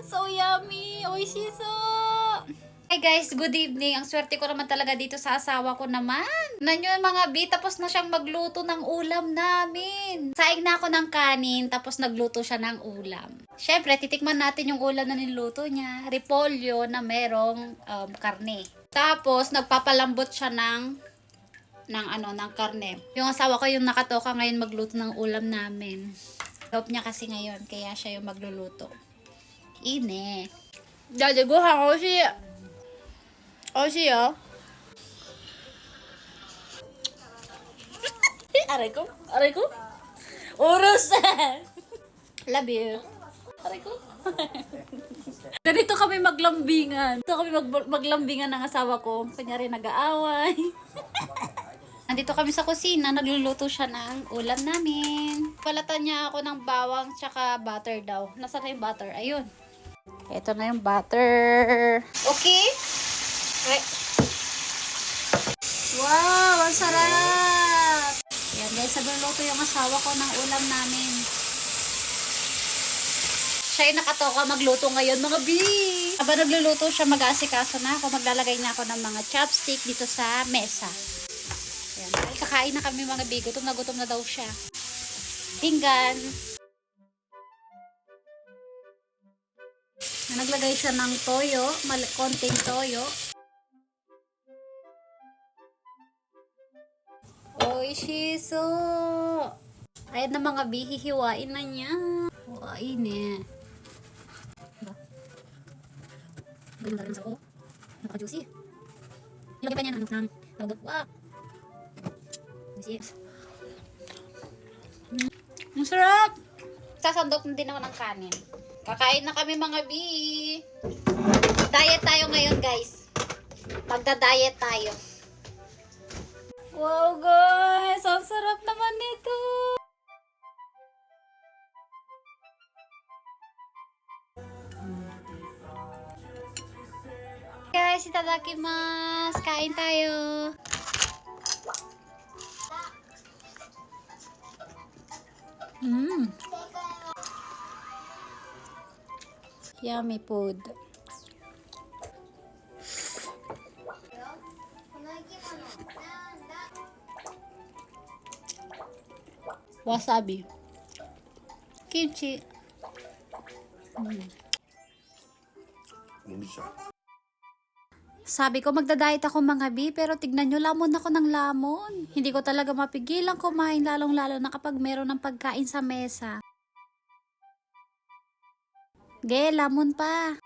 So yummy! Oishiso! Hi guys, good evening. Ang swerte ko naman talaga dito sa asawa ko naman. Nanyo mga bi, tapos na siyang magluto ng ulam namin. Saing na ako ng kanin, tapos nagluto siya ng ulam. Syempre, titikman natin yung ulam na niluto niya. Repolyo na merong karne. Tapos, nagpapalambot siya ng karne. Yung asawa ko yung nakatoka ngayon magluto ng ulam namin. Help niya kasi ngayon, kaya siya yung magluluto. Ine. Daddy, go ha, Oshi. Oshi, oh. Aray ko. Aray ko. Urus. Love you. Aray ko. Ganito kami maglambingan. Ito kami maglambingan ng asawa ko. Kunyari nag-aaway. Nandito kami sa kusina. Nagluluto siya ng ulam namin. Palatan niya ako ng bawang tsaka butter daw. Nasaan na yung butter? Ayun. Ito na yung butter. Okay? Right. Wow! Ang sarap! Yan guys, nagluluto yung asawa ko ng ulam namin. Siya yung nakatoka magluto ngayon, mga bi! Aba nagluluto siya, mag-aasikaso na ako. Maglalagay na ako ng mga chopstick dito sa mesa. Yan. Ay, kakain na kami mga bi. Gutom na daw siya. Pinggan. Naglagay siya ng toyo, konting toyo. Oishiso! Ayan na mga bi, hihiwain na niya. Hiwain eh. Ganun talaga sa ako. Napaka-juicy. Ilagay pa niya ng tawag. Wow! Juicy. Ang sarap! Sasandok na din ako ng kanin. Kakain na kami mga bi. Diet tayo ngayon guys. Magda-diet tayo. Wow guys! Ang sarap naman nito! Guys, itadakimasu! Kain tayo! Yummy food. Wasabi. Kimchi. Sabi ko magda-diet ako mga bi, pero tignan nyo, lamon ako ng lamon. Hindi ko talaga mapigilan kumain, lalong-lalo na kapag meron ng pagkain sa mesa. Ge, lamon pa.